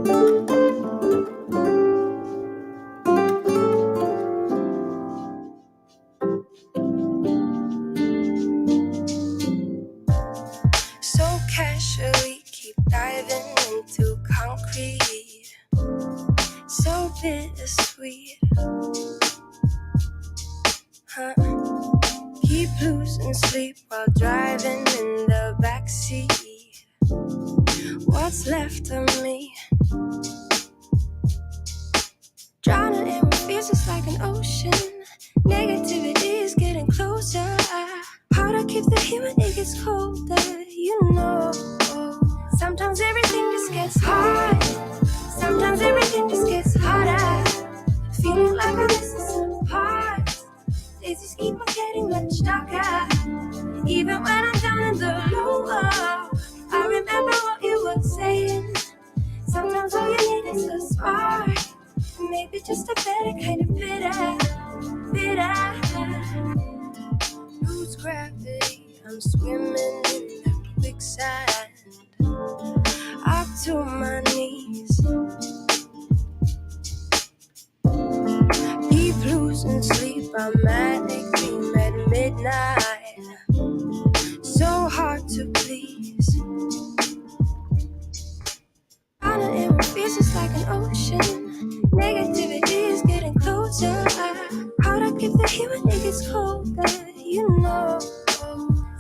So casually keep diving into concrete, so bittersweet, huh? Keep losing sleep while driving in the backseat. What's left of me? Drowning in what feels just like an ocean. Negativity is getting closer. Hard to keep the heat when it gets colder, you know. Sometimes everything just gets hard. Sometimes everything just gets harder. Feeling like I'm missing apart. Days just keep on getting much darker. Even when I'm down in the low, I remember what you were saying. Sometimes all you need is a spark. Maybe just a better kind of bitter. Lose gravity, I'm swimming in the quicksand. Up to my knees. Deep losing sleep, I'm manic dream at midnight. So hard to please. Drowning in what feels just like an ocean. Negativity is getting closer. Hard to keep the heat when it gets colder, you know.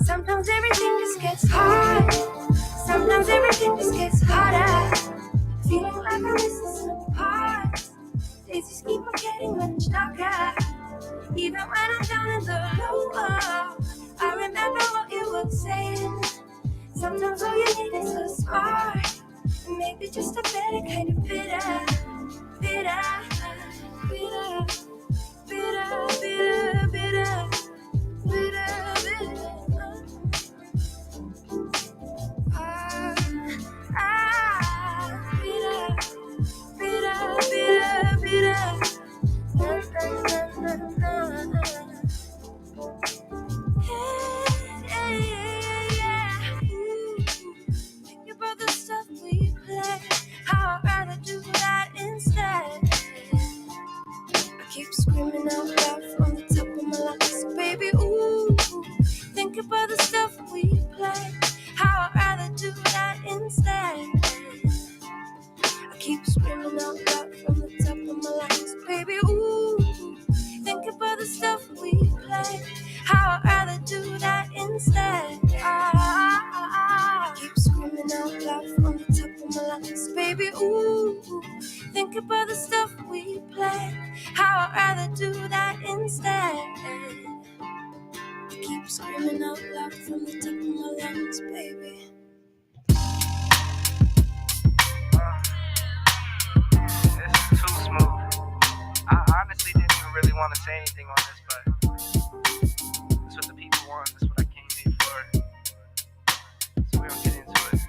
Sometimes everything just gets hard. Sometimes everything just gets harder. Feeling like I'm missing some parts. Days just keep on getting much darker. Even when I'm down in the low, I remember what you were saying. Sometimes all you need is a spark. Maybe just a better kind of bitter. Think about the stuff we play. How I'd rather do that instead. I keep screaming out loud from the top of my lungs, baby, ooh. Think about the stuff we play. How I'd rather do that instead. I keep screaming out loud from the top of my lungs, baby, ooh. Think about the stuff we play. How I'd rather do that instead. I keep screaming out loud from the top of my lungs, baby, ooh. Think about the stuff we play. How I'd rather do that instead. I keep screaming out loud from the top of my lungs, baby. This is too smooth. I honestly didn't even really want to say anything on this, but that's what the people want. That's what I came here for. So we're gonna get into it.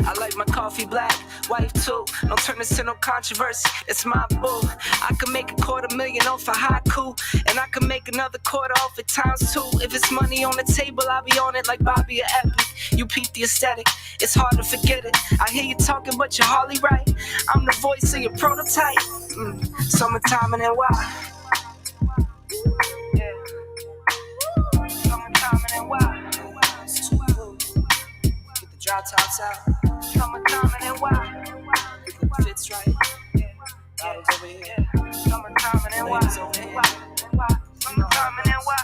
I like my coffee black, wife too. Don't turn this to no controversy. It's my boo. I can make $250,000 off a haiku, and I can make another quarter off it ×2. If it's money on the table, I'll be on it like Bobby or Epic. You peep the aesthetic, it's hard to forget it. I hear you talking, but you're hardly right. I'm the voice of your prototype. Summertime and then why? Yeah. Summertime and then why? It's too cool. Get the drop tops out. Summertime and then why? Get the fits right. Bottles over here. Summertime and then why? Summertime and then why?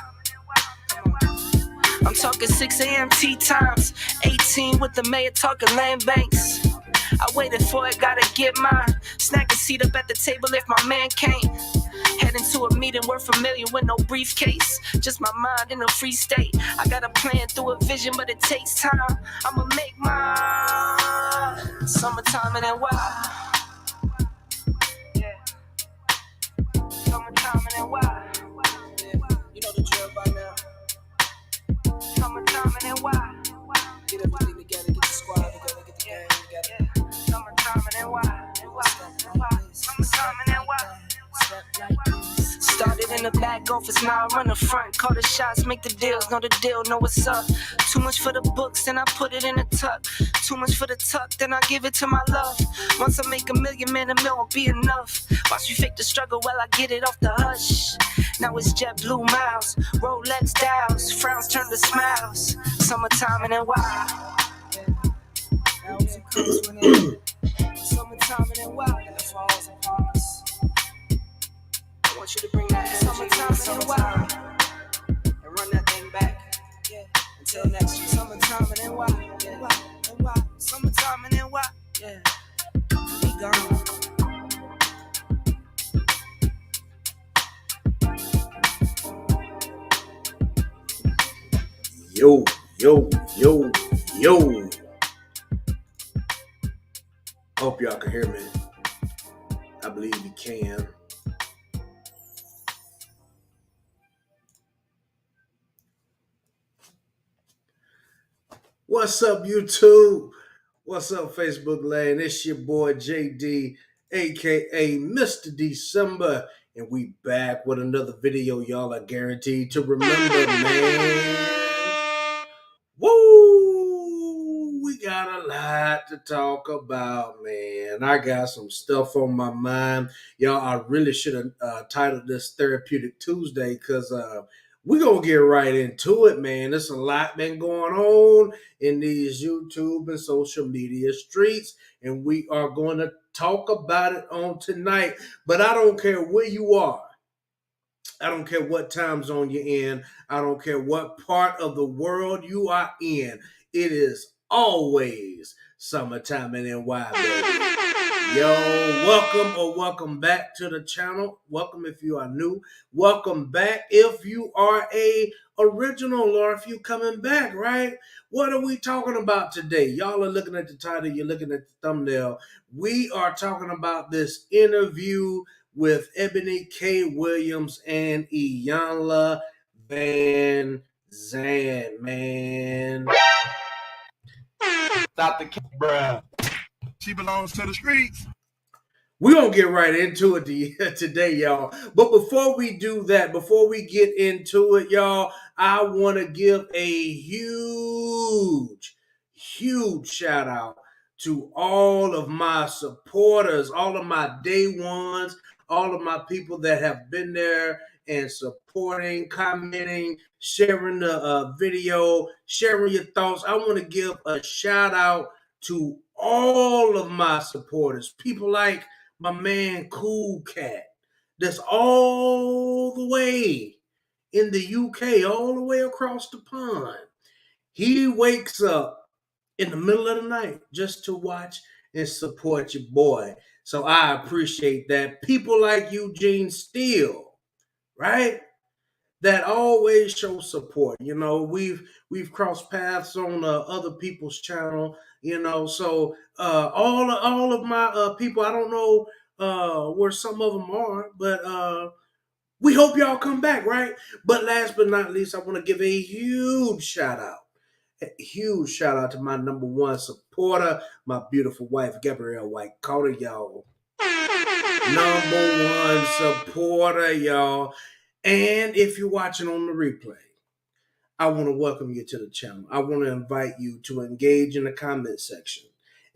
I'm talking 6 a.m. tea times. 18 with the mayor talking land banks. I waited for it, gotta get mine. Snack a seat up at the table if my man came. Heading to a meeting, we're familiar with no briefcase. Just my mind in a free state. I got a plan through a vision, but it takes time. I'ma make mine. Summertime and then why? Yeah. Summertime and then why? Yeah. You know the drill by now. Summertime and then why? Get everything together, get the squad together, get the gang together. Summertime and then why? Summertime and then why? Started in the back back office, now I run the front. Call the shots, make the deals, know the deal, know what's up. Too much for the books, then I put it in a tuck. Too much for the tuck, then I give it to my love. Once I make $1 million, man, $1 million won't be enough. Watch me fake the struggle while I get it off the hush. Now it's jet blue miles, Rolex dials, frowns turn to smiles. Summertime and then wild. Summertime and then wild, and it falls upon us. I want you to bring that summertime and then wild, and run that thing back. Yeah, until next year. Summertime and then wild, yeah, and wild. Summertime and then wild, yeah. Be gone. Yo, yo, yo, yo. Hope y'all can hear me. I believe you can. What's up, YouTube? What's up, Facebook land? It's your boy JD, aka Mr. December, and we back with another video y'all are guaranteed to remember, man. Woo! We got a lot to talk about, man. I got some stuff on my mind. Y'all, I really should have titled this Therapeutic Tuesday because we're going to get right into it, man. There's a lot been going on in these YouTube and social media streets, and we are going to talk about it on tonight. But I don't care where you are. I don't care what time zone you're in. I don't care what part of the world you are in. It is always summertime in NY, baby. Yo, welcome back to the channel. Welcome if you are new. Welcome back if you are a original or if you coming back, right? What are we talking about today? Y'all are looking at the title. You're looking at the thumbnail. We are talking about this interview with Eboni K Williams and Iyanla Vanzant, man. Stop the bruh. She belongs to the streets. We're going to get right into it today, y'all. But before we do that, before we get into it, y'all, I want to give a huge shout out to all of my supporters, all of my day ones, all of my people that have been there and supporting, commenting, sharing the video, sharing your thoughts. I want to give a shout out to all of my supporters, people like my man Cool Cat, that's all the way in the UK, all the way across the pond. He wakes up in the middle of the night just to watch and support your boy. So I appreciate that. People like Eugene Steele, right? That always show support. You know, we've crossed paths on other people's channel. You know, so all of my people, I don't know where some of them are, but we hope y'all come back, right? But last but not least, I want to give a huge shout out. A huge shout out to my number one supporter, my beautiful wife, Gabrielle White Carter, y'all. Number one supporter, y'all. And if you're watching on the replay, I want to welcome you to the channel. I want to invite you to engage in the comment section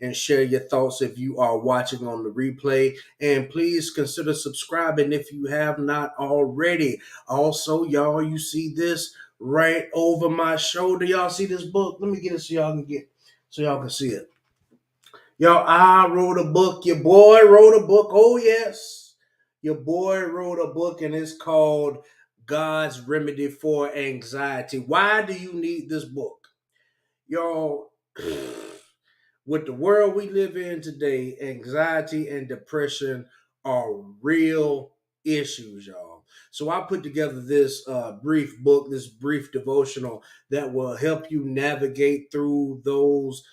and share your thoughts if you are watching on the replay. And please consider subscribing if you have not already. Also, y'all, you see this right over my shoulder. Y'all see this book? Let me get it so y'all can see it. Y'all, I wrote a book. Your boy wrote a book. Oh, yes. Your boy wrote a book, and it's called God's Remedy for Anxiety. Why do you need this book? Y'all, with the world we live in today, anxiety and depression are real issues, y'all. So I put together this brief book, this brief devotional that will help you navigate through those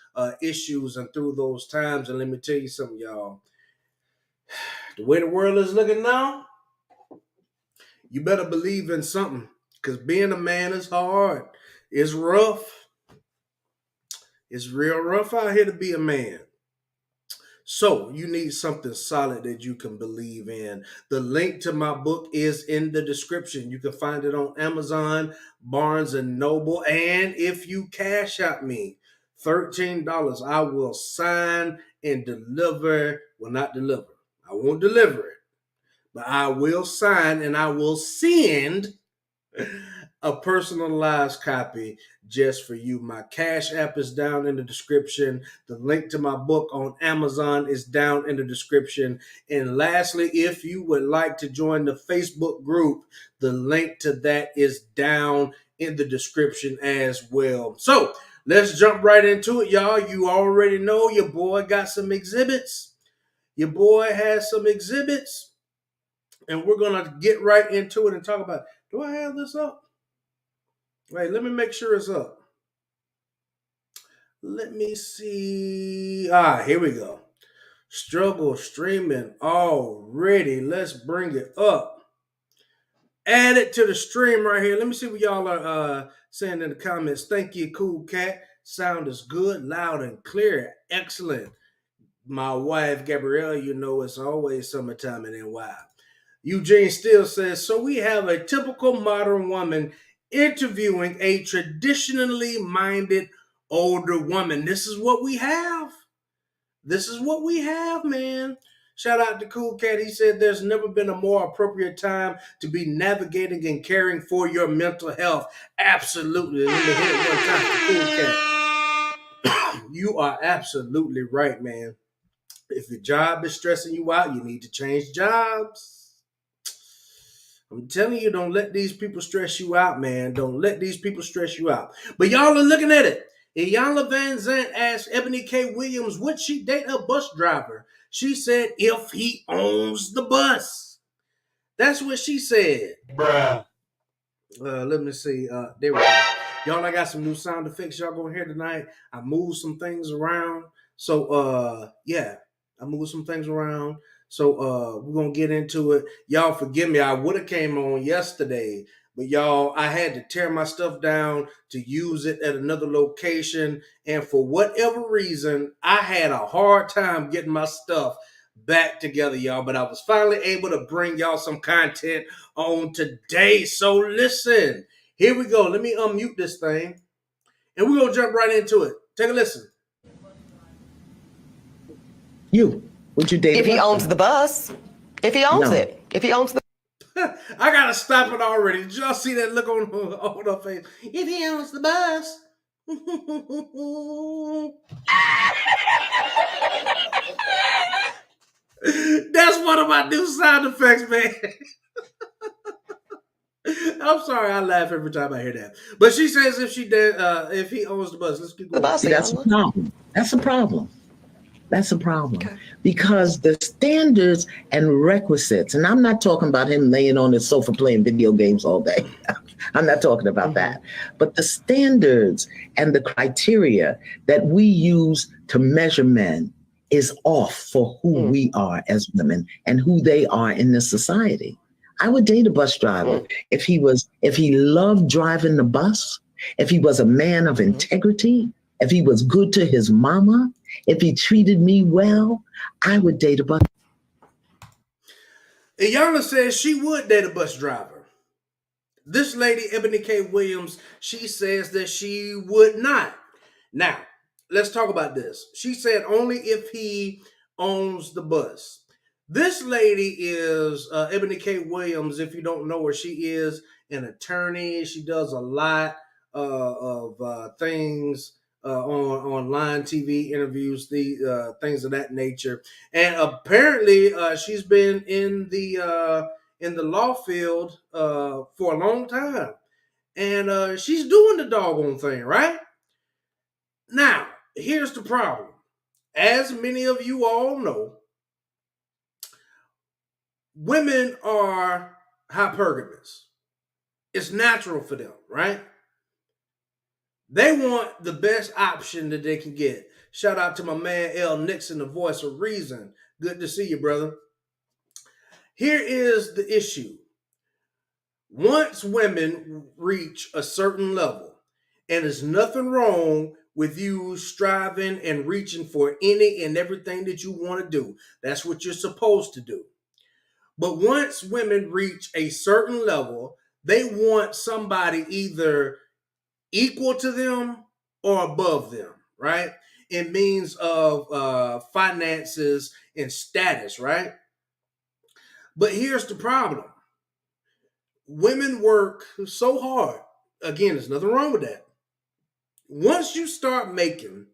issues and through those times. And let me tell you something, y'all. The way the world is looking now, you better believe in something, because being a man is hard. It's rough. It's real rough out here to be a man. So you need something solid that you can believe in. The link to my book is in the description. You can find it on Amazon, Barnes and Noble, and if you cash out me $13, I will sign and deliver. Well, not deliver. I won't deliver it, but I will sign and I will send a personalized copy just for you. My Cash App is down in the description. The link to my book on Amazon is down in the description. And lastly, if you would like to join the Facebook group, the link to that is down in the description as well. So let's jump right into it, y'all. You already know your boy got some exhibits. Your boy has some exhibits. And we're going to get right into it and talk about, do I have this up? Wait, let me make sure it's up. Let me see. Here we go. Struggle streaming already. Let's bring it up. Add it to the stream right here. Let me see what y'all are saying in the comments. Thank you, Cool Cat. Sound is good, loud and clear. Excellent. My wife, Gabrielle, you know it's always summertime in NY. Eugene Steele says, so we have a typical modern woman interviewing a traditionally minded older woman. This is what we have. This is what we have, man. Shout out to Cool Cat. He said there's never been a more appropriate time to be navigating and caring for your mental health. Absolutely. Let me hit it one time for Cool Cat. You are absolutely right, man. If your job is stressing you out, you need to change jobs. I'm telling you, don't let these people stress you out, man. Don't let these people stress you out. But y'all are looking at it. Iyanla Vanzant asked Eboni K Williams, would she date a bus driver? She said, if he owns the bus. That's what she said. Bruh. Let me see. There we go. Y'all, I got some new sound effects y'all gonna hear tonight. I moved some things around. So, yeah, I moved some things around. So we're gonna get into it. Y'all forgive me. I would have came on yesterday, but y'all, I had to tear my stuff down to use it at another location. And for whatever reason, I had a hard time getting my stuff back together, y'all. But I was finally able to bring y'all some content on today. So listen, here we go. Let me unmute this thing. And we're gonna jump right into it. Take a listen. Would you date if he owns the bus? If he owns it. If he owns the I gotta stop it already. Did y'all see that look on her face? If he owns the bus. That's one of my new sound effects, man. I'm sorry, I laugh every time I hear that. But she says if he owns the bus. Let's keep going. bus. That's a problem. That's a problem. That's a problem. Okay. Because the standards and requisites, and I'm not talking about him laying on his sofa playing video games all day. I'm not talking about that. But the standards and the criteria that we use to measure men is off for who we are as women and who they are in this society. I would date a bus driver if he loved driving the bus, if he was a man of integrity, if he was good to his mama, if he treated me well, I would date a bus. Iyanla says she would date a bus driver. This lady, Eboni K Williams, she says that she would not. Now, let's talk about this. She said only if he owns the bus. This lady is Eboni K Williams. If you don't know her, she is an attorney. She does a lot of things on online TV interviews, the things of that nature. And apparently, she's been in the law field for a long time, and she's doing the doggone thing, right? Now, here's the problem. As many of you all know, women are hypergamous. It's natural for them, right? They want the best option that they can get. Shout out to my man L. Nixon, the voice of reason. Good to see you, brother. Here is the issue. Once women reach a certain level, and there's nothing wrong with you striving and reaching for any and everything that you want to do. That's what you're supposed to do. But once women reach a certain level, they want somebody either equal to them or above them, right? In means of finances and status, right? But here's the problem. Women work so hard. Again, there's nothing wrong with that. Once you start making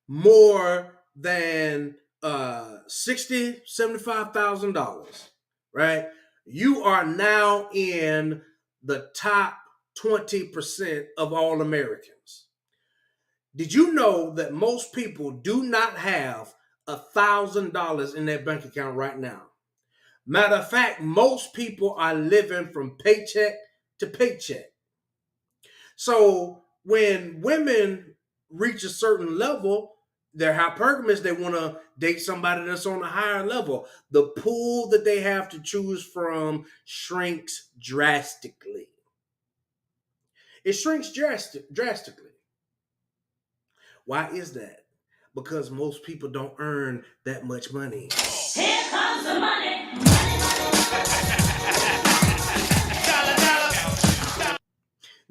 more than $60,000, $75,000, right? You are now in the top 20% of all Americans. Did you know that most people do not have $1,000 in their bank account right now? Matter of fact, most people are living from paycheck to paycheck. So when women reach a certain level, they're hypergamous. They want to date somebody that's on a higher level. The pool that they have to choose from shrinks drastically. It shrinks drastically. Why is that? Because most people don't earn that much money. Here comes the money.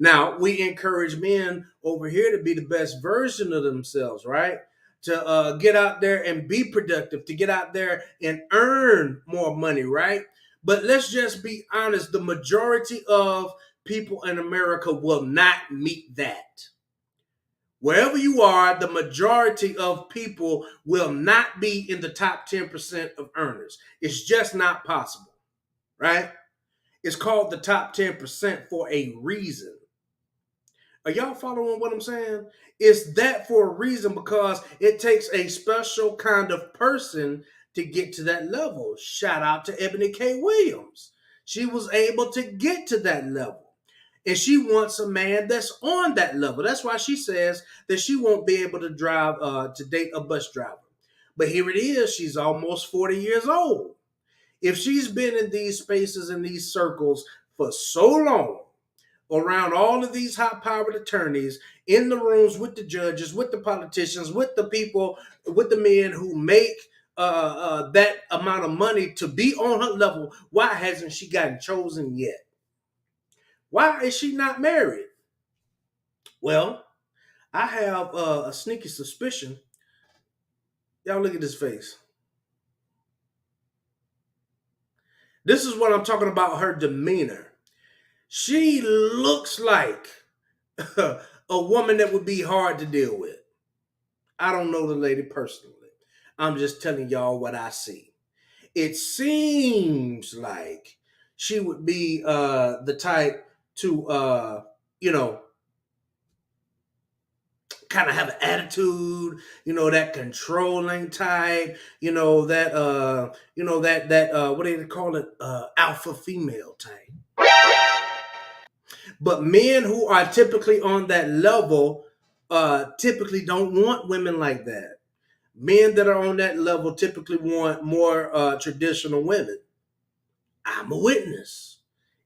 Now, we encourage men over here to be the best version of themselves, right? To get out there and be productive, to get out there and earn more money, right? But let's just be honest, the majority of people in America will not meet that. Wherever you are, the majority of people will not be in the top 10% of earners. It's just not possible, right? It's called the top 10% for a reason. Are y'all following what I'm saying? It's that for a reason, because it takes a special kind of person to get to that level. Shout out to Eboni K Williams. She was able to get to that level. And she wants a man that's on that level. That's why she says that she won't be able to to date a bus driver. But here it is. She's almost 40 years old. If she's been in these spaces, in these circles for so long, around all of these high-powered attorneys, in the rooms with the judges, with the politicians, with the people, with the men who make that amount of money to be on her level, why hasn't she gotten chosen yet? Why is she not married? Well, I have a sneaky suspicion. Y'all look at this face. This is what I'm talking about, her demeanor. She looks like a woman that would be hard to deal with. I don't know the lady personally. I'm just telling y'all what I see. It seems like she would be the type to, kind of have an attitude, that controlling type, that what do they call it? Alpha female type. But men who are typically on that level typically don't want women like that. Men that are on that level typically want more traditional women. I'm a witness.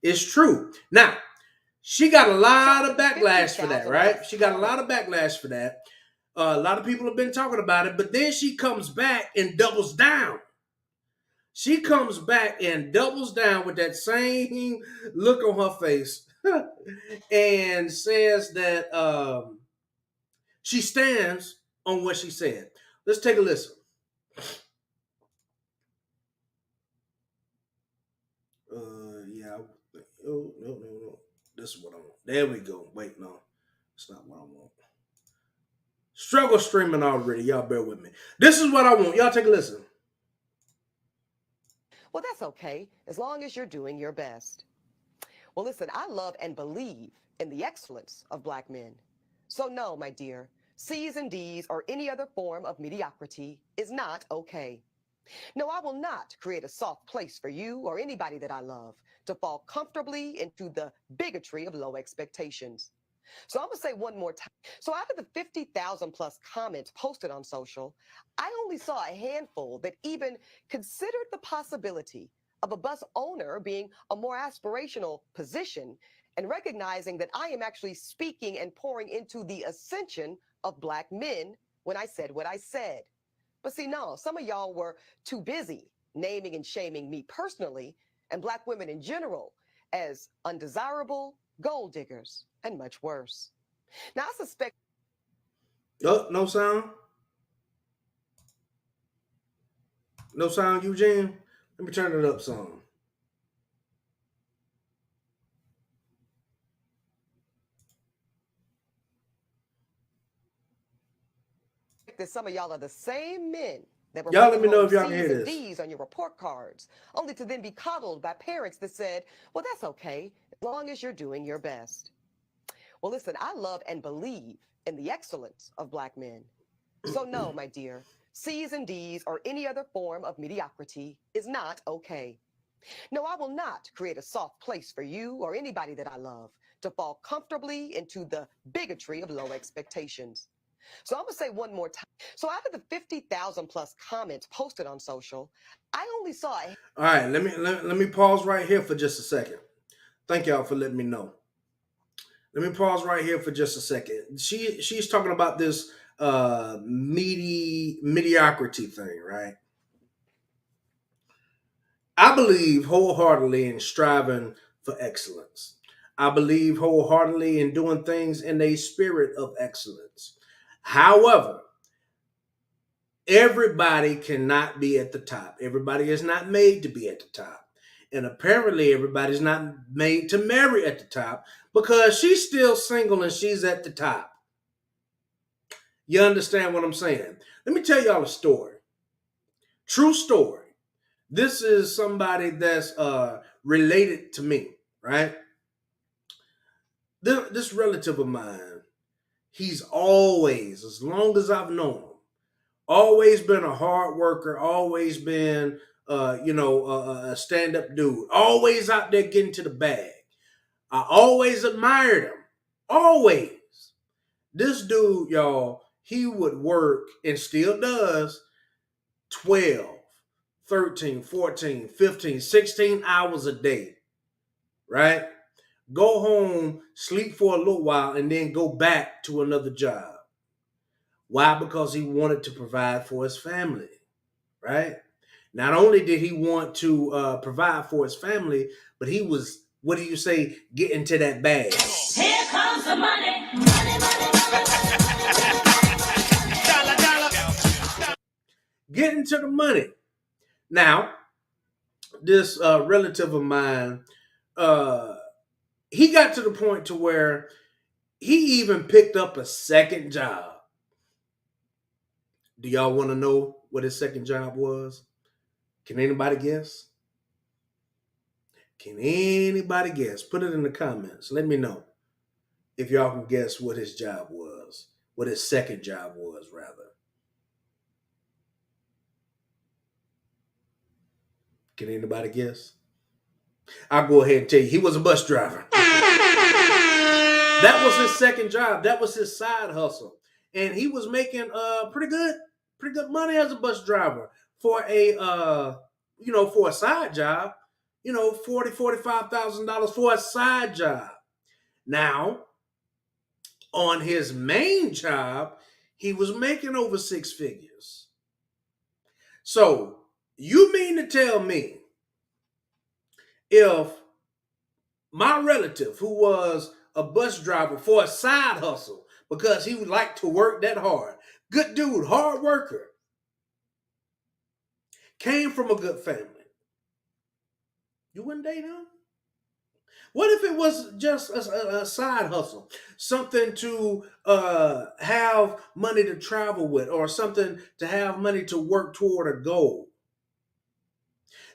It's true. Now, she got a lot of backlash for that, right? She got a lot of backlash for that. A lot of people have been talking about it, but then she comes back and doubles down. She comes back and doubles down with that same look on her face and says that she stands on what she said. Let's take a listen. No. This is what I want. There we go. Wait, no. It's not what I want. Struggle streaming already. Y'all bear with me. This is what I want. Y'all take a listen. Well, that's okay, as long as you're doing your best. Well, listen, I love and believe in the excellence of Black men. So no, my dear, C's and D's or any other form of mediocrity is not okay. No, I will not create a soft place for you or anybody that I love to fall comfortably into the bigotry of low expectations. So I'm going to say one more time. So out of the 50,000 plus comments posted on social, I only saw a handful that even considered the possibility of a bus owner being a more aspirational position and recognizing that I am actually speaking and pouring into the ascension of Black men when I said what I said. But see, no, some of y'all were too busy naming and shaming me personally and Black women in general as undesirable, gold diggers, and much worse. Now, I suspect. Oh, no sound? No sound, Eugene? Let me turn it up some. that some of y'all are the same men that were Y'all let me bringing know home if y'all can C's hear and this. D's on your report cards, only to then be coddled by parents that said, well, that's okay, as long as you're doing your best. Well, listen, I love and believe in the excellence of Black men. So no, my dear, C's and D's or any other form of mediocrity is not okay. No, I will not create a soft place for you or anybody that I love to fall comfortably into the bigotry of low expectations. So I'm going to say one more time. So out of the 50,000 plus comments posted on social, I only saw a. All right, let me pause right here for just a second. Thank y'all for letting me know. Let me pause right here for just a second. She's talking about this mediocrity thing, right? I believe wholeheartedly in striving for excellence. I believe wholeheartedly in doing things in a spirit of excellence. However, everybody cannot be at the top. Everybody is not made to be at the top. And apparently everybody's not made to marry at the top because she's still single and she's at the top. You understand what I'm saying? Let me tell y'all a story. True story. This is somebody that's related to me, right? This relative of mine, he's always, as long as I've known him, always been a hard worker, always been, a stand-up dude, always out there getting to the bag. I always admired him, always. This dude, y'all, he would work and still does 12, 13, 14, 15, 16 hours a day, right? Go home, sleep for a little while, and then go back to another job. Why? Because he wanted to provide for his family, right? Not only did he want to provide for his family, but he was, what do you say, getting to that bag. Here comes the money. Money, money, money. Getting to the money. Now, this relative of mine, he got to the point to where he even picked up a second job. Do y'all want to know what his second job was? Can anybody guess? Can anybody guess? Put it in the comments. Let me know if y'all can guess what his job was. What his second job was, rather. Can anybody guess? I'll go ahead and tell you. He was a bus driver. That was his second job. That was his side hustle. And he was making pretty good money as a bus driver for a for a side job. $45,000 for a side job. Now, on his main job, he was making over six figures. So, you mean to tell me if my relative, who was a bus driver for a side hustle because he would like to work that hard, good dude, hard worker, came from a good family, you wouldn't date him? What if it was just a side hustle, something to have money to travel with, or something to have money to work toward a goal?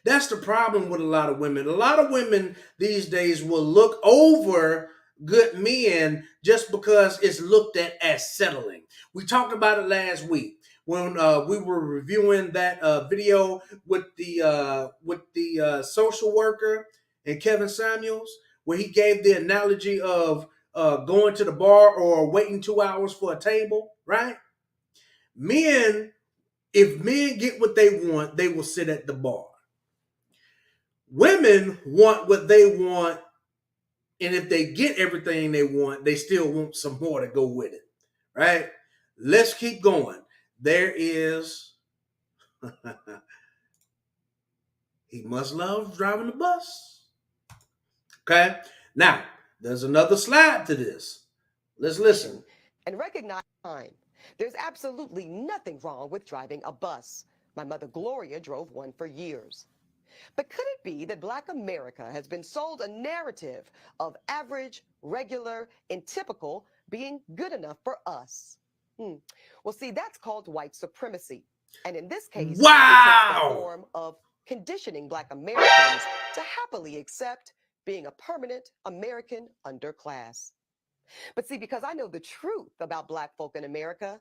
That's the problem with a lot of women. A lot of women these days will look over good men just because it's looked at as settling. We talked about it last week when we were reviewing that video with the social worker and Kevin Samuels, where he gave the analogy of going to the bar or waiting 2 hours for a table, right? If men get what they want, they will sit at the bar. Women want what they want And if they get everything they want, they still want some more to go with it, right? Let's keep going. There is, he must love driving the bus. Okay? Now, there's another slide to this. Let's listen. And recognize time. There's absolutely nothing wrong with driving a bus. My mother Gloria drove one for years. But could it be that Black America has been sold a narrative of average, regular, and typical being good enough for us? Well, see, that's called white supremacy. And in this case, wow, it takes the form of conditioning Black Americans to happily accept being a permanent American underclass. But see, because I know the truth about Black folk in America,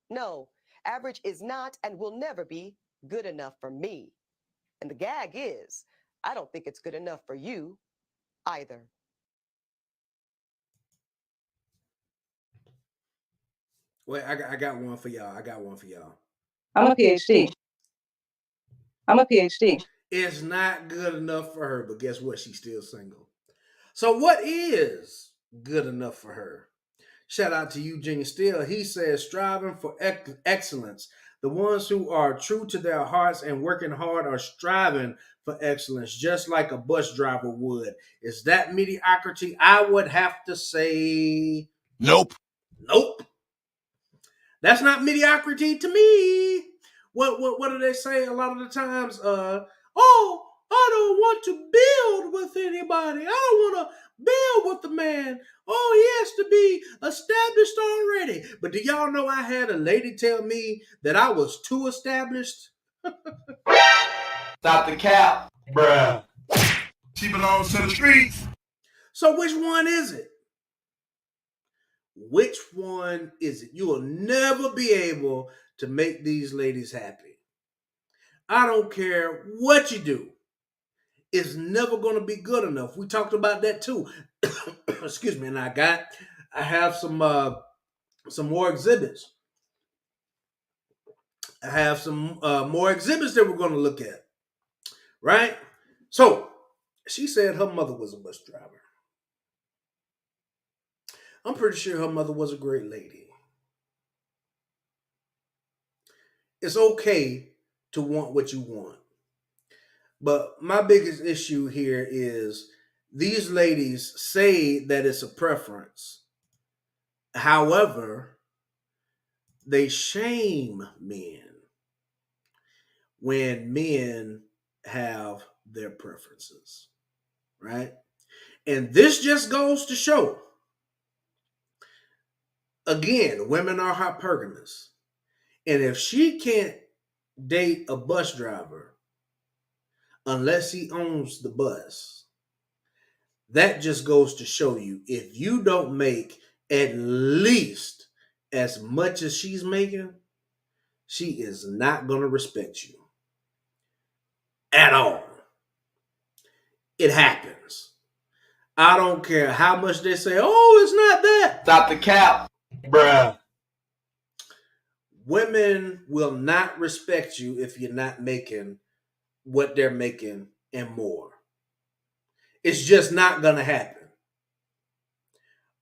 no, average is not and will never be good enough for me. And the gag is, I don't think it's good enough for you either. Wait, I got one for y'all. I'm a PhD. It's not good enough for her, but guess what? She's still single. So what is good enough for her? Shout out to Eugene Steele. He says, striving for excellence. The ones who are true to their hearts and working hard are striving for excellence, just like a bus driver would. Is that mediocrity? I would have to say, Nope. That's not mediocrity to me. What do they say a lot of the times? Oh, I don't want to build with anybody. I don't want to build with the man. Oh, he has to be established already. But do y'all know I had a lady tell me that I was too established? Stop the cap, bruh. She belongs to the streets. So which one is it? Which one is it? You will never be able to make these ladies happy. I don't care what you do. It's never going to be good enough. We talked about that too. Excuse me. And I have some more exhibits. I have some more exhibits that we're going to look at. Right? So she said her mother was a bus driver. I'm pretty sure her mother was a great lady. It's okay to want what you want. But my biggest issue here is these ladies say that it's a preference. However, they shame men when men have their preferences, right? And this just goes to show, again, women are hypergamous. And if she can't date a bus driver unless he owns the bus, that just goes to show you, if you don't make at least as much as she's making, she is not going to respect you at all. It happens. I don't care how much they say, oh, it's not that. Stop the cap, bruh. Women will not respect you if you're not making what they're making and more. It's just not going to happen.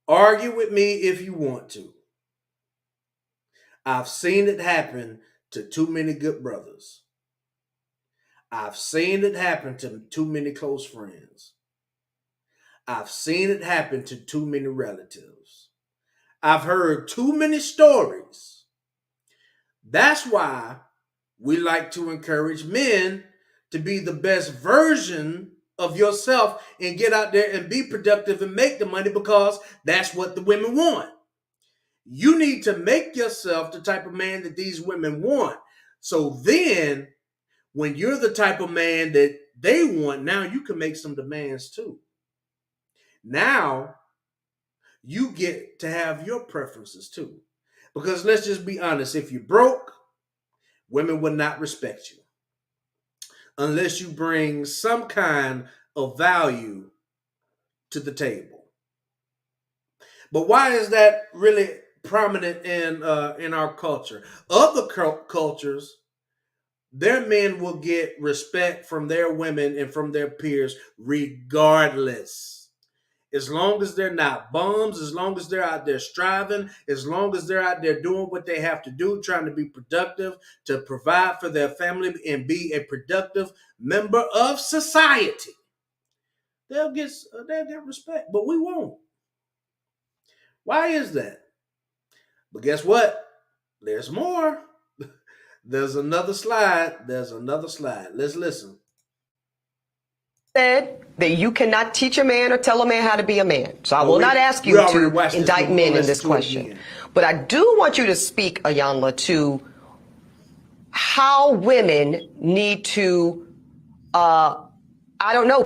Argue with me if you want to. I've seen it happen to too many good brothers. I've seen it happen to too many close friends. I've seen it happen to too many relatives. I've heard too many stories. That's why we like to encourage men to be the best version of yourself and get out there and be productive and make the money, because that's what the women want. You need to make yourself the type of man that these women want. So then, when you're the type of man that they want, now you can make some demands too. Now, you get to have your preferences too. Because let's just be honest, if you're broke, women will not respect you unless you bring some kind of value to the table. But why is that really prominent in our culture? Other cultures, their men will get respect from their women and from their peers regardless. As long as they're not bums, as long as they're out there striving, as long as they're out there doing what they have to do, trying to be productive, to provide for their family and be a productive member of society, they'll get respect, but we won't. Why is that? But guess what? There's more. There's another slide. Let's listen. Said that you cannot teach a man or tell a man how to be a man. So I will not ask you to indict men in this question. But I do want you to speak, Iyanla, to how women need to,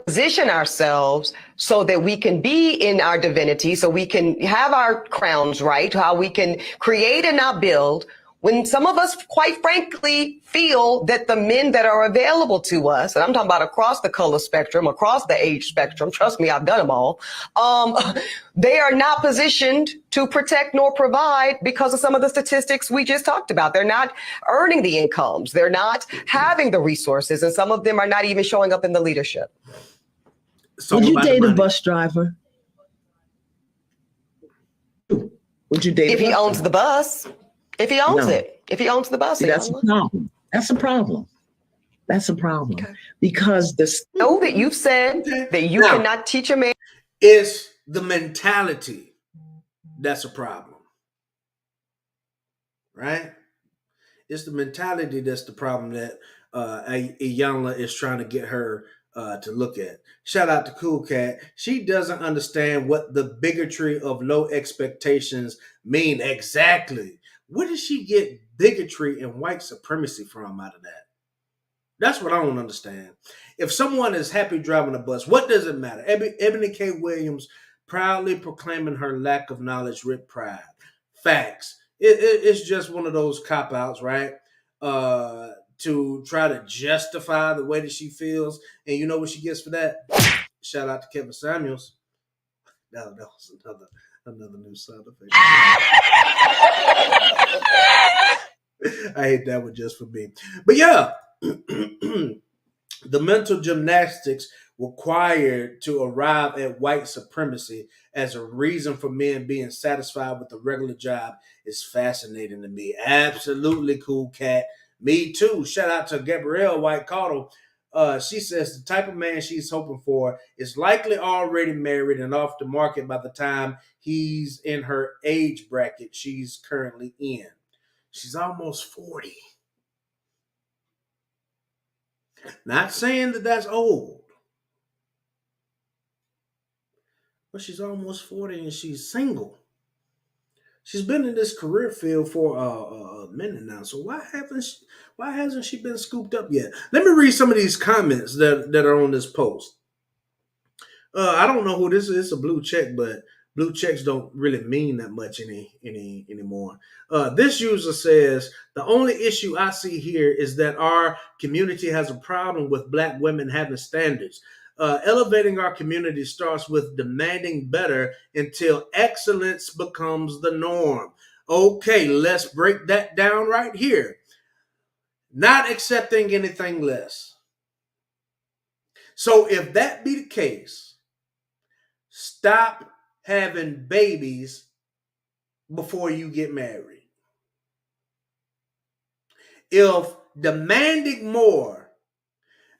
position ourselves so that we can be in our divinity, so we can have our crowns right, how we can create and not build, when some of us, quite frankly, feel that the men that are available to us, and I'm talking about across the color spectrum, across the age spectrum, trust me, I've done them all, they are not positioned to protect nor provide because of some of the statistics we just talked about. They're not earning the incomes. They're not having the resources, and some of them are not even showing up in the leadership. Would you date a bus driver? Would you date if he owns the bus? If he owns it, if he owns the bus, that's a problem. That's a problem. That's a problem. Okay. Because know that you've said that you cannot teach a man. It's the mentality that's a problem, right? It's the mentality that's the problem that Iyanla is trying to get her to look at. Shout out to Cool Cat. She doesn't understand what the bigotry of low expectations mean exactly. Where did she get bigotry and white supremacy from out of that? That's what I don't understand. If someone is happy driving a bus, what does it matter? Eboni K Williams proudly proclaiming her lack of knowledge with pride. Facts. It's just one of those cop-outs, right? To try to justify the way that she feels. And you know what she gets for that? Shout out to Kevin Samuels. No, that was another new sound effect. I hate that one just for me. But yeah, the mental gymnastics required to arrive at white supremacy as a reason for men being satisfied with a regular job is fascinating to me. Absolutely, Cool Cat. Me too. Shout out to Gabrielle White Cottle. She says the type of man she's hoping for is likely already married and off the market by the time he's in her age bracket she's currently in. She's almost 40. Not saying that that's old, but she's almost 40 and she's single. She's been in this career field for a minute now. So why hasn't she been scooped up yet? Let me read some of these comments that are on this post. I don't know who this is. It's a blue check, but blue checks don't really mean that much anymore. This user says, the only issue I see here is that our community has a problem with Black women having standards. Elevating our community starts with demanding better until excellence becomes the norm. Okay, let's break that down right here. Not accepting anything less. So if that be the case, stop having babies before you get married. If demanding more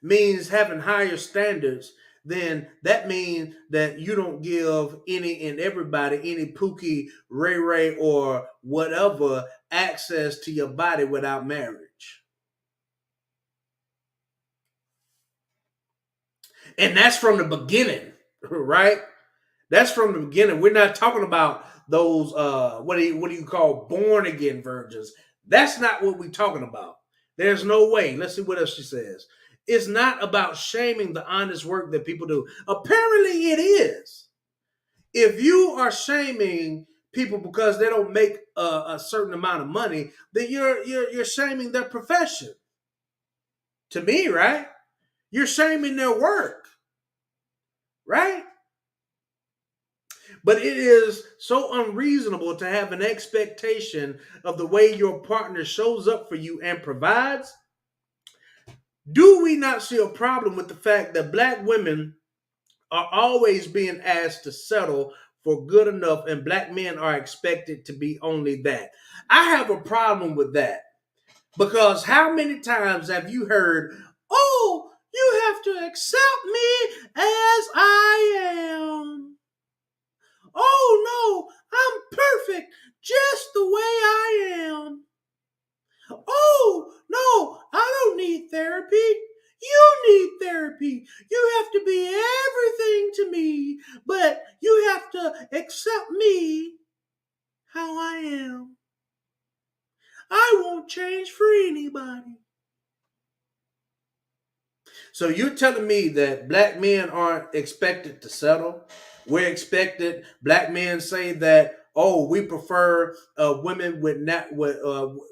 means having higher standards, then that means that you don't give any and everybody, any Pookie, Ray Ray, or whatever, access to your body without marriage. And that's from the beginning, right? That's from the beginning. We're not talking about those, what do you call born again virgins. That's not what we're talking about. There's no way. Let's see what else she says. It's not about shaming the honest work that people do. Apparently it is. If you are shaming people because they don't make a certain amount of money, then you're shaming their profession. To me, right? You're shaming their work. Right? But it is so unreasonable to have an expectation of the way your partner shows up for you and provides. Do we not see a problem with the fact that Black women are always being asked to settle for good enough, and black men are expected to be only that. I have a problem with that because how many times have you heard, oh, you have to accept me as I am? Oh no, I'm perfect just the way I am. Oh no, I don't need therapy. You need therapy. You have to be everything to me, but you have to accept me how I am. I won't change for anybody. So you're telling me that black men aren't expected to settle? We're expected, black men say that, oh, we prefer women with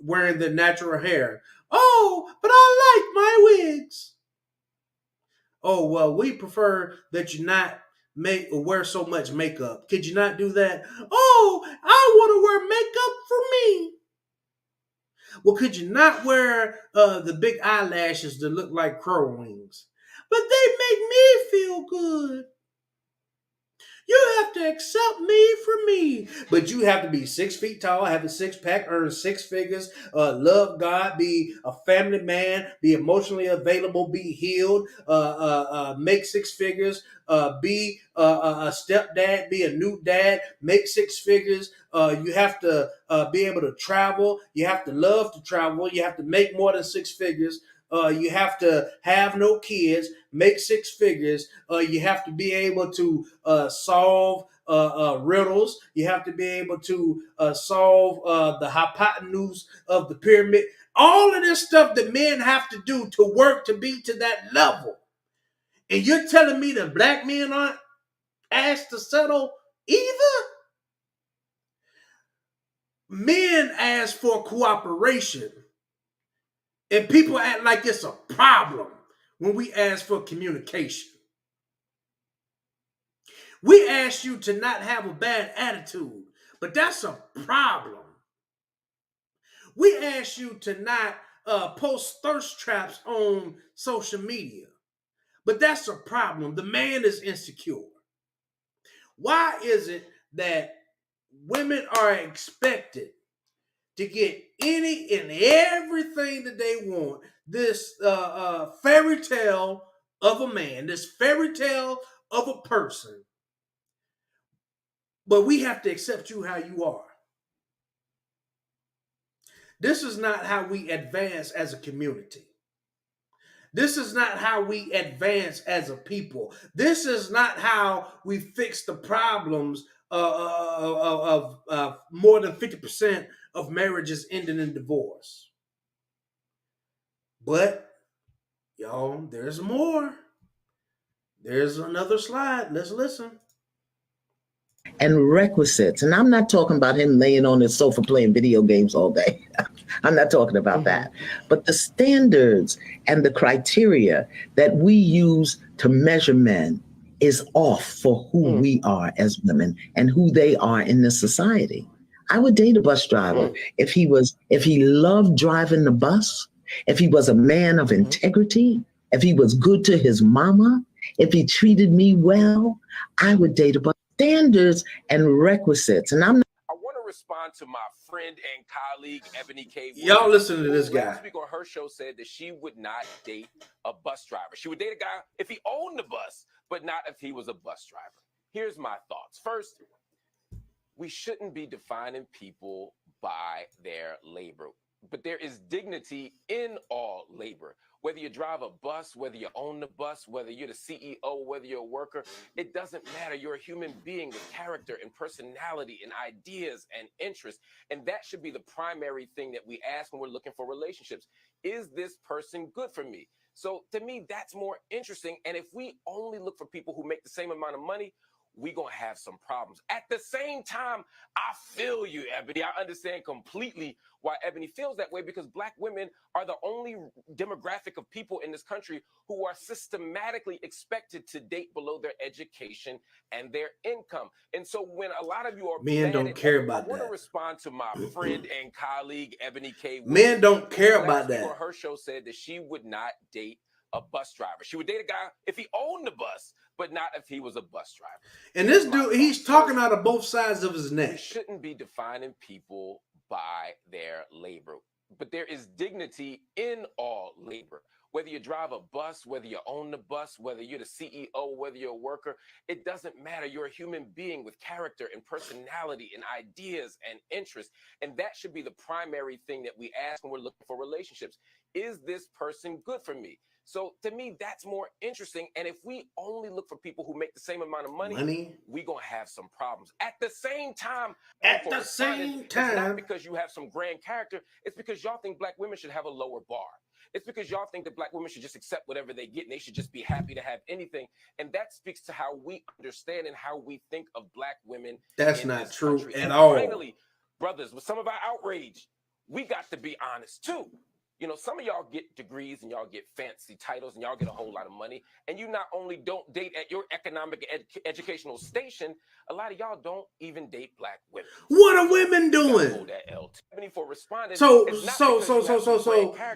wearing the natural hair. Oh, but I like my wigs. Oh, well, we prefer that you not make or wear so much makeup. Could you not do that? Oh, I want to wear makeup for me. Well, could you not wear the big eyelashes that look like crow wings? But they make me feel good. You have to accept me for me. But you have to be 6 feet tall, have a six pack, earn six figures, love God, be a family man, be emotionally available, be healed, make six figures, be a stepdad, be a new dad, make six figures. You have to be able to travel. You have to love to travel. You have to make more than six figures. You have to have no kids, make six figures. You have to be able to solve riddles. You have to be able to solve the hypotenuse of the pyramid. All of this stuff that men have to do to work to be to that level. And you're telling me that black men aren't asked to settle either? Men ask for cooperation. And people act like it's a problem when we ask for communication. We ask you to not have a bad attitude, but that's a problem. We ask you to not post thirst traps on social media, but that's a problem. The man is insecure. Why is it that women are expected to get any and everything that they want? This fairy tale of a man, this fairy tale of a person, but we have to accept you how you are. This is not how we advance as a community. This is not how we advance as a people. This is not how we fix the problems of more than 50% of marriages ending in divorce. But, y'all, there's more. There's another slide. Let's listen. And requisites. And I'm not talking about him laying on his sofa playing video games all day. I'm not talking about that. But the standards and the criteria that we use to measure men is off for who we are as women and who they are in this society. I would date a bus driver if he loved driving the bus, if he was a man of integrity, if he was good to his mama, if he treated me well. I would date a bus. Standards and requisites. And I want to respond to my friend and colleague Eboni K Williams. Y'all listen to this guy. Last week on her show said that she would not date a bus driver. She would date a guy if he owned the bus, but not if he was a bus driver. Here's my thoughts. First, we shouldn't be defining people by their labor, but there is dignity in all labor. Whether you drive a bus, whether you own the bus, whether you're the CEO, whether you're a worker, it doesn't matter. You're a human being with character and personality and ideas and interests. And that should be the primary thing that we ask when we're looking for relationships. Is this person good for me? So to me, that's more interesting. And if we only look for people who make the same amount of money, we're going to have some problems. At the same time, I feel you, Eboni. I understand completely why Eboni feels that way, because Black women are the only demographic of people in this country who are systematically expected to date below their education and their income. And so when a lot of you are men don't care about that. I want to respond to my friend and colleague, Eboni K Williams. Men don't care about that. Her show said that she would not date a bus driver. She would date a guy if he owned the bus, but not if he was a bus driver. And this dude, he's talking out of both sides of his neck. We shouldn't be defining people by their labor, but there is dignity in all labor. Whether you drive a bus, whether you own the bus, whether you're the CEO, whether you're a worker, it doesn't matter. You're a human being with character and personality and ideas and interests. And that should be the primary thing that we ask when we're looking for relationships. Is this person good for me? So to me, that's more interesting. And if we only look for people who make the same amount of money, we're going to have some problems. At the same time, it's not because you have some grand character. It's because y'all think black women should have a lower bar. It's because y'all think that black women should just accept whatever they get and they should just be happy to have anything. And that speaks to how we understand and how we think of black women. That's not true at all. Finally, brothers, with some of our outrage, we got to be honest too. You know, some of y'all get degrees and y'all get fancy titles and y'all get a whole lot of money. And you not only don't date at your economic educational station, a lot of y'all don't even date black women. What are women doing? For responding, so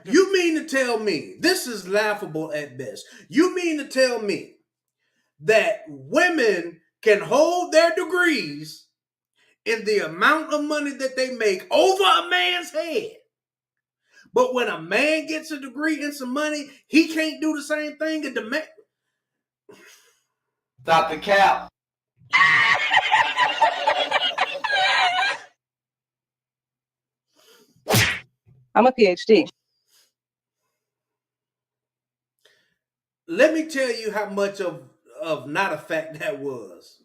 you mean to tell me, this is laughable at best. You mean to tell me that women can hold their degrees in the amount of money that they make over a man's head? But when a man gets a degree and some money, he can't do the same thing and demand. Stop the cap. I'm a PhD. Let me tell you how much of not a fact that was.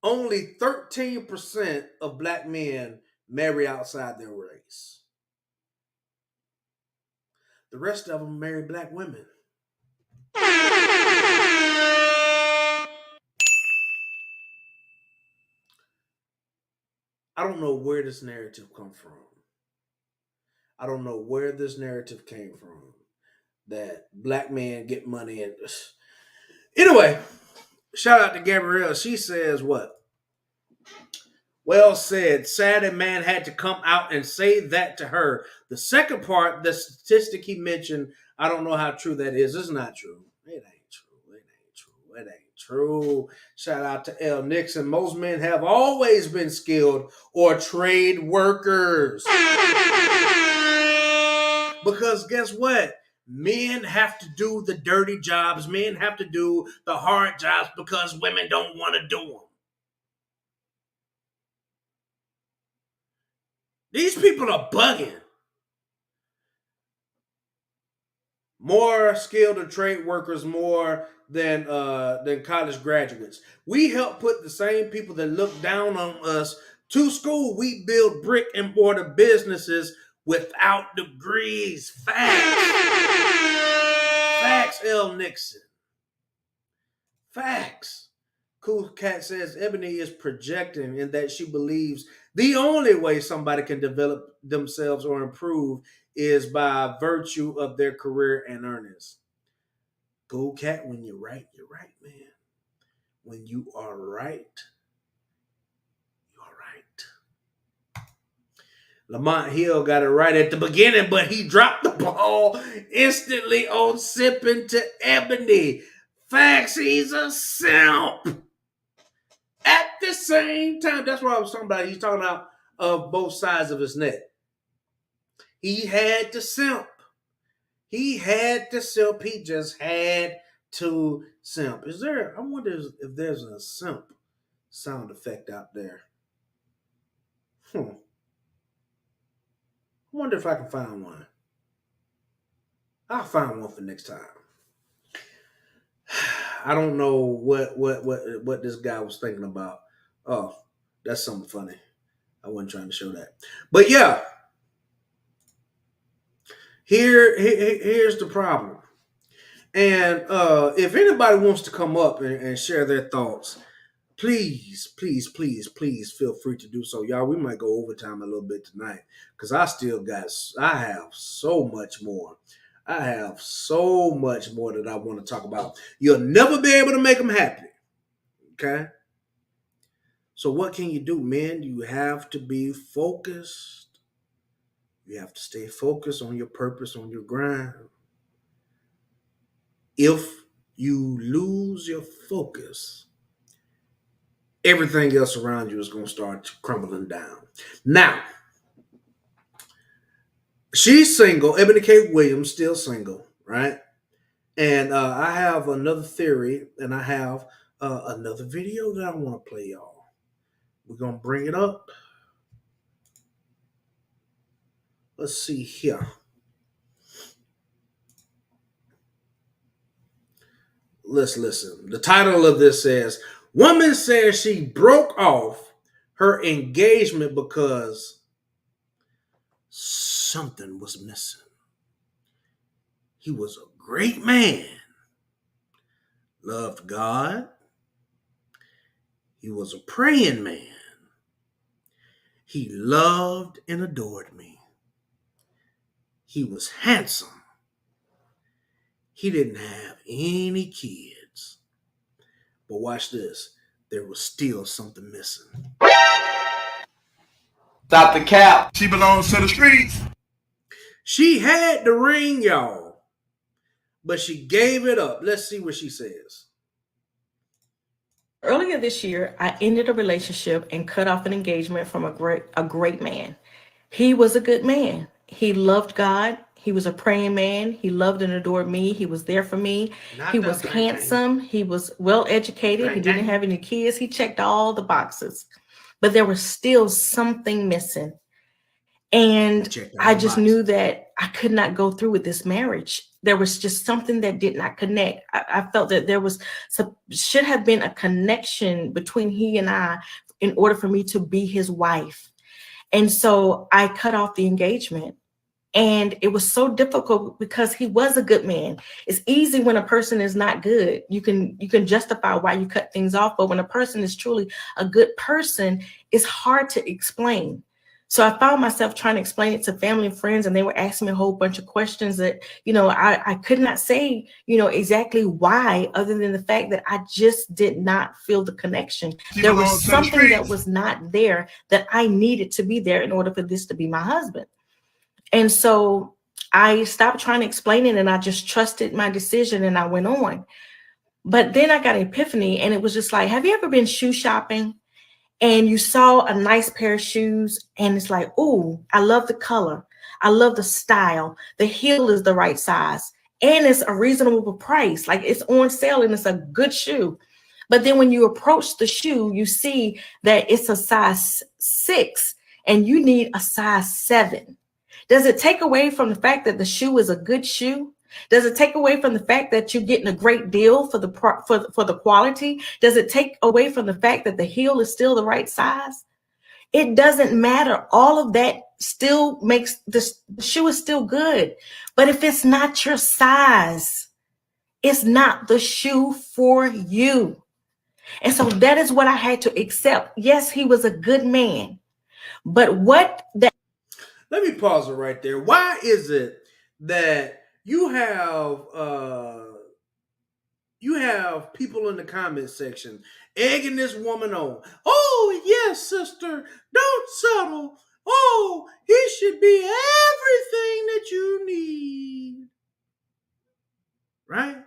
Only 13% of black men marry outside their race. The rest of them marry black women. I don't know where this narrative comes from. I don't know where this narrative came from. That black men get money and... Anyway, shout out to Gabrielle. She says what? Well said. Sad and man had to come out and say that to her. The second part, the statistic he mentioned, I don't know how true that is. It's not true. It ain't true. It ain't true. It ain't true. Shout out to L. Nixon. Most men have always been skilled or trade workers. Because guess what? Men have to do the dirty jobs. Men have to do the hard jobs because women don't want to do them. These people are bugging. More skilled or trade workers more than college graduates. We help put the same people that look down on us to school. We build brick and mortar businesses without degrees. Facts. Facts, L. Nixon. Facts. Cool Cat says Eboni is projecting in that she believes the only way somebody can develop themselves or improve is by virtue of their career and earnings. Cool Cat, when you're right, man. When you are right, you're right. Lamont Hill got it right at the beginning, but he dropped the ball instantly on sipping to Eboni. Facts, he's a simp. At the same time, that's what I was talking about. He's talking about both sides of his neck. He had to simp. He had to simp. He just had to simp. I wonder if there's a simp sound effect out there. I wonder if I can find one. I'll find one for next time. I don't know what this guy was thinking about. Oh, that's something funny. I wasn't trying to show that. But yeah, here's the problem. And if anybody wants to come up and share their thoughts, please feel free to do so. Y'all, we might go overtime a little bit tonight because I have so much more. I have so much more that I want to talk about. You'll never be able to make them happy. Okay? So what can you do, man? You have to be focused. You have to stay focused on your purpose, on your grind. If you lose your focus, everything else around you is going to start crumbling down. Now, she's single. Eboni K Williams still single, right? And I have another theory, and I have another video that I want to play y'all. We're going to bring it up. Let's see here. Let's listen. The title of this says, "Woman says she broke off her engagement because something was missing. He was a great man, loved God. He was a praying man. He loved and adored me. He was handsome. He didn't have any kids. But watch this. There was still something missing." Stop the cap. She belongs to the streets. She had the ring, y'all, but she gave it up. Let's see what she says. Earlier this year, I ended a relationship and cut off an engagement from a great man. He was a good man. He loved God. He was a praying man. He loved and adored me. He was there for me. He was handsome. He was well educated. He didn't have any kids. He checked all the boxes, but there was still something missing. And I just knew that I could not go through with this marriage. There was just something that did not connect. I felt that there should have been a connection between he and I in order for me to be his wife. And so I cut off the engagement. And it was so difficult because he was a good man. It's easy when a person is not good. You can justify why you cut things off. But when a person is truly a good person, it's hard to explain. So I found myself trying to explain it to family and friends, and they were asking me a whole bunch of questions that, I could not say, exactly why, other than the fact that I just did not feel the connection. There was something that was not there that I needed to be there in order for this to be my husband. And so I stopped trying to explain it, and I just trusted my decision, and I went on. But then I got an epiphany, and it was just like, have you ever been shoe shopping and you saw a nice pair of shoes and it's like, ooh, I love the color. I love the style. The heel is the right size and it's a reasonable price. Like it's on sale and it's a good shoe. But then when you approach the shoe, you see that it's a size 6 and you need a size 7. Does it take away from the fact that the shoe is a good shoe? Does it take away from the fact that you're getting a great deal for the quality? Does it take away from the fact that the heel is still the right size? It doesn't matter. All of that still makes the shoe is still good. But if it's not your size, it's not the shoe for you. And so that is what I had to accept. Yes, he was a good man. But what that... Let me pause it right there. Why is it that you have people in the comment section egging this woman on? Oh, yes, sister, don't settle. Oh, he should be everything that you need. Right?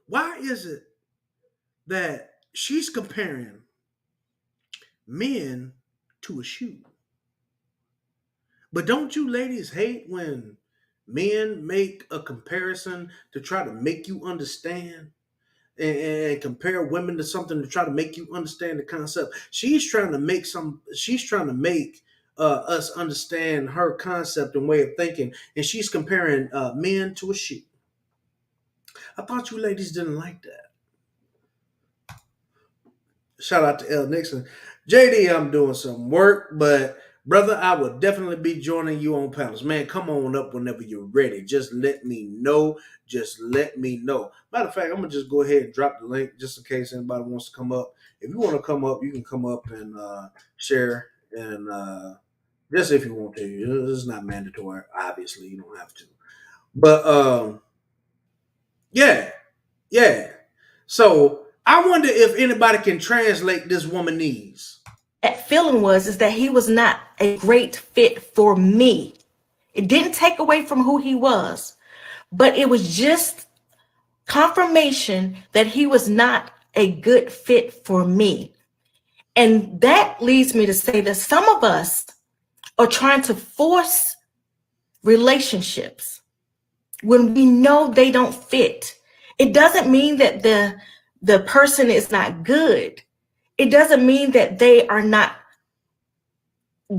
Why is it that she's comparing men to a shoe? But don't you ladies hate when men make a comparison to try to make you understand and compare women to something to try to make you understand the concept? She's trying to make us understand her concept and way of thinking, and she's comparing men to a shoe. I thought you ladies didn't like that. Shout out to L. Nixon. JD, I'm doing some work, but brother, I will definitely be joining you on panels. Man, come on up whenever you're ready. Just let me know. Matter of fact, I'm going to just go ahead and drop the link just in case anybody wants to come up. If you want to come up, you can come up and share. And just if you want to. It's not mandatory. Obviously, you don't have to. But, yeah. So I wonder if anybody can translate this woman needs. That feeling is that he was not a great fit for me. It didn't take away from who he was, but it was just confirmation that he was not a good fit for me. And that leads me to say that some of us are trying to force relationships when we know they don't fit. It doesn't mean that the person is not good. It doesn't mean that they are not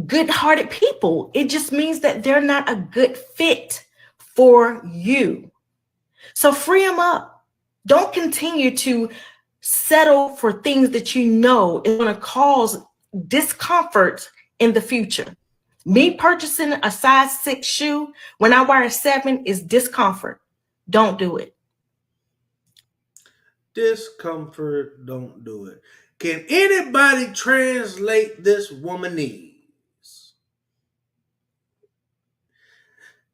good-hearted people. It just means that they're not a good fit for you. So free them up. Don't continue to settle for things that you know is going to cause discomfort in the future. Me purchasing a size 6 shoe when I wear a 7 is discomfort. Don't do it. Discomfort, don't do it. Can anybody translate this womanese?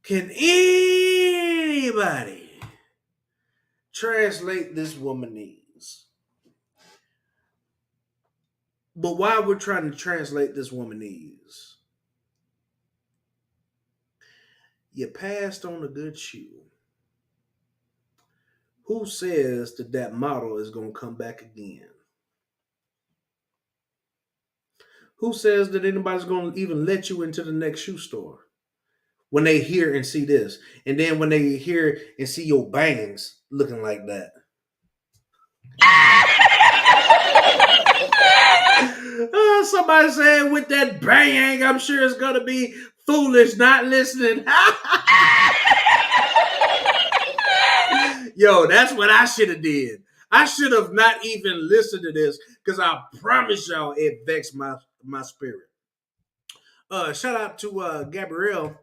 Can anybody translate this womanese? But while we're trying to translate this womanese, you passed on a good shoe. Who says that that model is going to come back again? Who says that anybody's going to even let you into the next shoe store when they hear and see this? And then when they hear and see your bangs looking like that. Somebody said with that bang, I'm sure it's going to be foolish not listening. Yo, that's what I should have did. I should have not even listened to this because I promise y'all it vexed my spirit. Shout out to Gabrielle.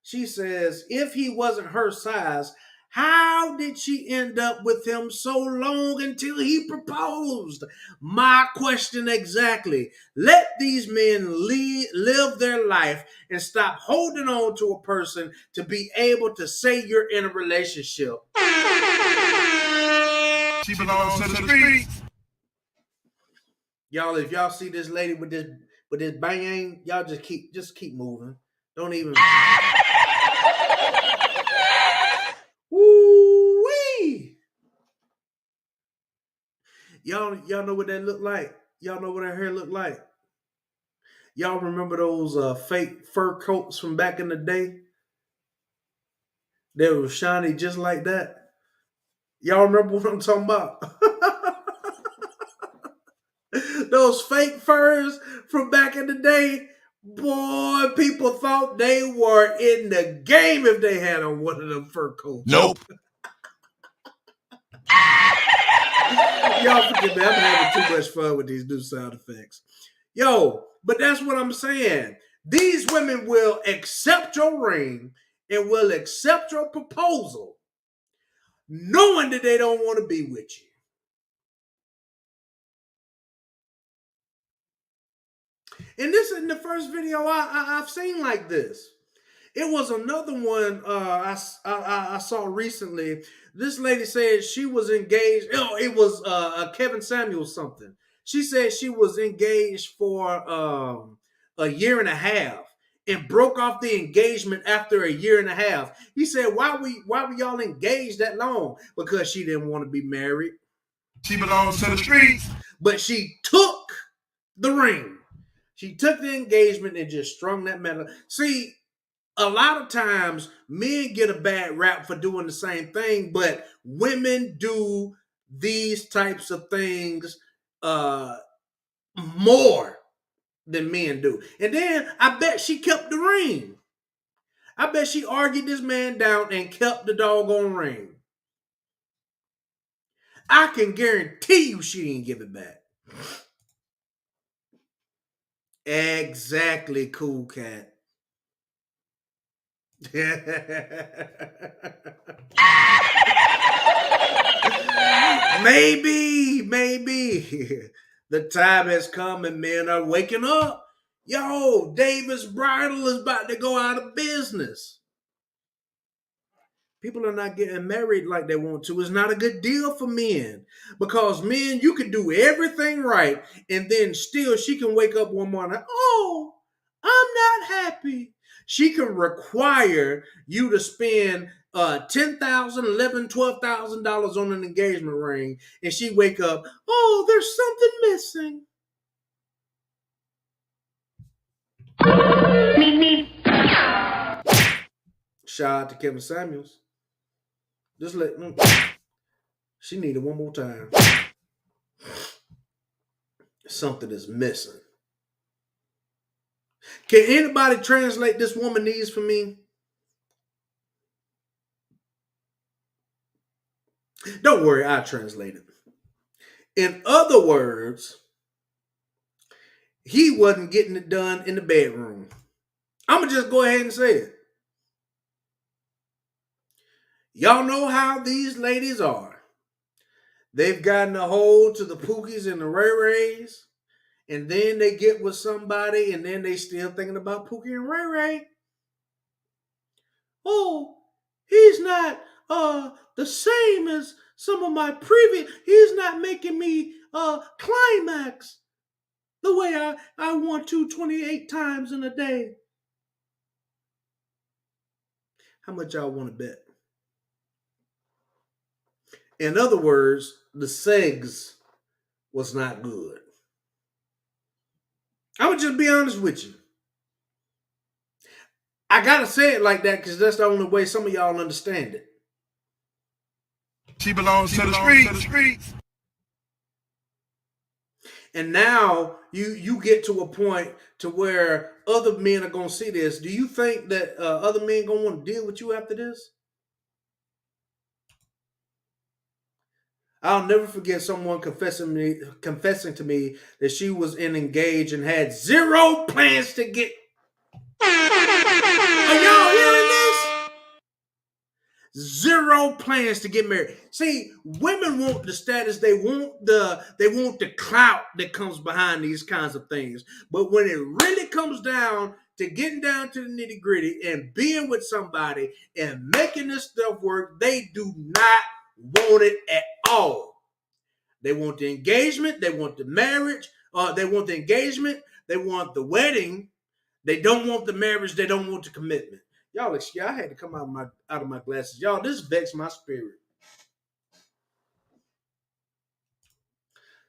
She says, if he wasn't her size, how did she end up with him so long until he proposed? My question exactly. Let these men live their life and stop holding on to a person to be able to say you're in a relationship. She belongs to the street. Y'all, if y'all see this lady with this bang, y'all just keep moving. Don't even. Woo-wee! Y'all know what that look like? Y'all know what her hair look like? Y'all remember those fake fur coats from back in the day? They were shiny just like that. Y'all remember what I'm talking about? Those fake furs from back in the day, boy, people thought they were in the game if they had on one of them fur coats. Nope. Y'all forgive me, I'm having too much fun with these new sound effects. Yo, but that's what I'm saying. These women will accept your ring and will accept your proposal, knowing that they don't want to be with you. And this isn't the first video I've seen like this. It was another one I saw recently. This lady said she was engaged. Oh, it was Kevin Samuels something. She said she was engaged for a year and a half and broke off the engagement after a year and a half. He said, why were y'all engaged that long? Because she didn't want to be married. She belongs to the streets. But she took the ring. She took the engagement and just strung that metal. See, a lot of times men get a bad rap for doing the same thing, but women do these types of things more than men do. And then I bet she kept the ring. I bet she argued this man down and kept the doggone ring. I can guarantee you she didn't give it back. Exactly, Cool Cat. Maybe the time has come and men are waking up. Yo, Davis Bridal is about to go out of business. People are not getting married like they want to. It's not a good deal for men because men, you can do everything right and then still she can wake up one morning, oh, I'm not happy. She can require you to spend $10,000, $11,000, $12,000 on an engagement ring, and she wake up, oh, there's something missing. Shout out to Kevin Samuels. Just let me. She needed one more time. Something is missing. Can anybody translate this woman needs for me? Don't worry, I translate it. In other words, he wasn't getting it done in the bedroom. I'm going to just go ahead and say it. Y'all know how these ladies are. They've gotten a hold to the Pookies and the Ray Rays, and then they get with somebody, and then they still thinking about Pookie and Ray Ray. Oh, he's not the same as some of my previous. He's not making me climax the way I want to 28 times in a day. How much y'all want to bet? In other words, the segs was not good. I'm going to just be honest with you. I got to say it like that because that's the only way some of y'all understand it. She belongs to the streets. And now you get to a point to where other men are going to see this. Do you think that other men going to want to deal with you after this? I'll never forget someone confessing to me that she was engaged and had zero plans to get. Are y'all hearing this? Zero plans to get married. See, women want the status. They want the clout that comes behind these kinds of things. But when it really comes down to getting down to the nitty gritty and being with somebody and making this stuff work, they do not want it at all. They want the engagement. They want the marriage. They want the engagement. They want the wedding. They don't want the marriage. They don't want the commitment. Y'all, I had to come out of my glasses. Y'all, this vexed my spirit.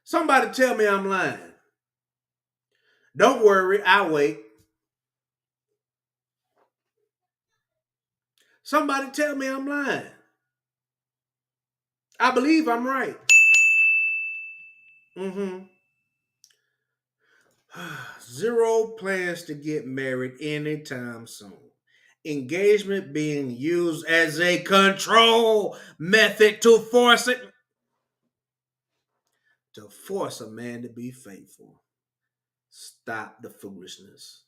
Somebody tell me I'm lying. Don't worry, I'll wait. Somebody tell me I'm lying. I believe I'm right. Zero plans to get married anytime soon. Engagement being used as a control method to force a man to be faithful. Stop the foolishness.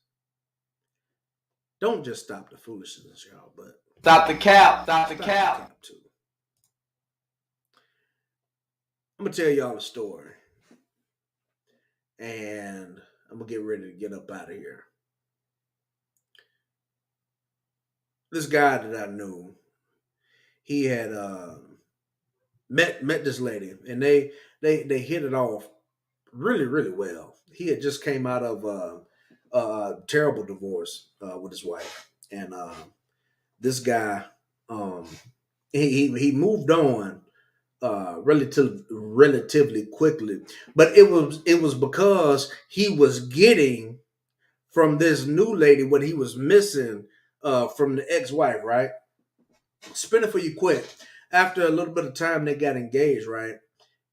Don't just stop the foolishness, y'all, but Stop the cap. Stop the cap. Too. I'm gonna tell y'all a story, and I'm gonna get ready to get up out of here. This guy that I knew, he had met this lady, and they hit it off really, really well. He had just came out of a terrible divorce with his wife, and this guy, he moved on relatively quickly, but it was because he was getting from this new lady what he was missing from the ex-wife, right? Spin it for you quick. After a little bit of time, they got engaged, right?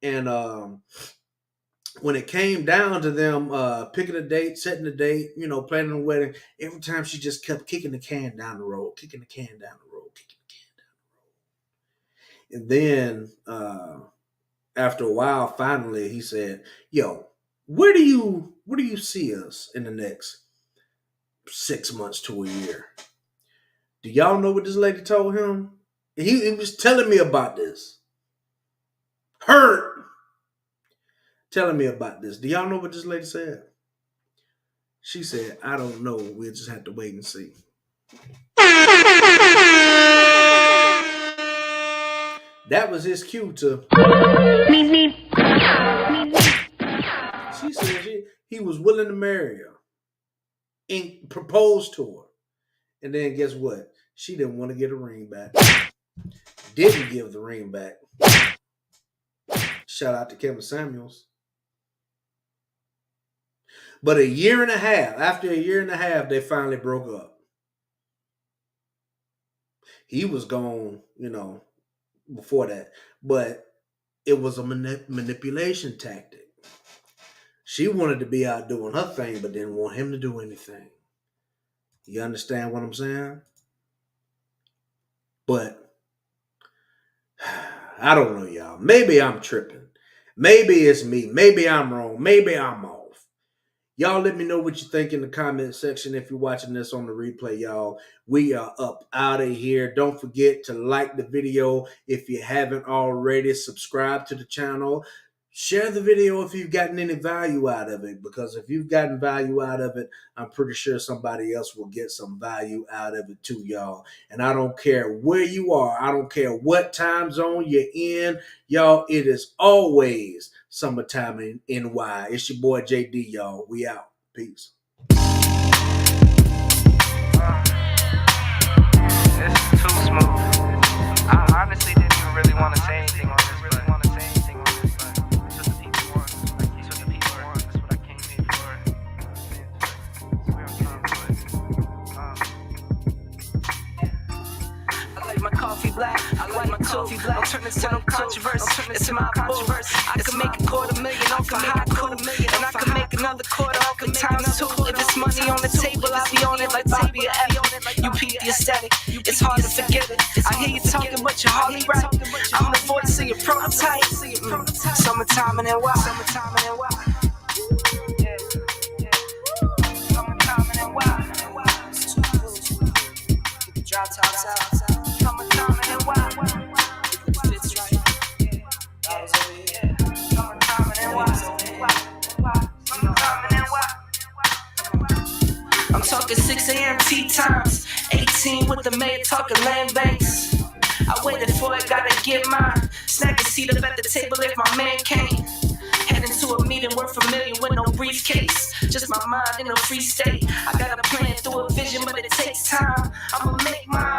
And when it came down to them picking a date, setting a date, planning a wedding, every time she just kept kicking the can down the road. And then after a while, finally, he said, "Yo, where do you see us in the next 6 months to a year?" Do y'all know what this lady told him? He was telling me about this. Telling me about this. Do y'all know what this lady said? She said, "I don't know. We'll just have to wait and see." That was his cue to. She said he was willing to marry her and propose to her. And then guess what? She didn't want to get a ring back. Didn't give the ring back. Shout out to Kevin Samuels. But after a year and a half, they finally broke up. He was gone, before that. But it was a manipulation tactic. She wanted to be out doing her thing, but didn't want him to do anything. You understand what I'm saying? But I don't know, y'all. Maybe I'm tripping. Maybe it's me. Maybe I'm wrong. Maybe I'm off. Y'all let me know what you think in the comment section if you're watching this on the replay, y'all. We are up out of here. Don't forget to like the video if you haven't already. Subscribe to the channel. Share the video if you've gotten any value out of it, because if you've gotten value out of it, I'm pretty sure somebody else will get some value out of it too, y'all. And I don't care where you are. I don't care what time zone you're in. Y'all, it is always summertime in NY. It's your boy JD, y'all. We out. Peace. This is too smooth. I honestly didn't even really want to say anything on this. Black. I like my coffee black. Don't turn this to no controversy. It's my controversy. I can make $250,000 off a haiku, and I can make another quarter off of times 2. If it's money on the table, I'll be on it like Bobby or F. You peep the aesthetic. It's hard to forget it. I hear you talking, but you're hardly right. I'm the voice of your prototype. Summertime and NY. Summertime and NY. Summertime and NY. It's too cool. Drop tops out. I'm talking 6 a.m. tea times, 18 with the mayor talking land banks. I waited for it, gotta get mine. Snag a seat up at the table if my man came. Heading to a meeting worth $1 million with no briefcase. Just my mind in a free state. I got a plan through a vision, but it takes time. I'ma make mine.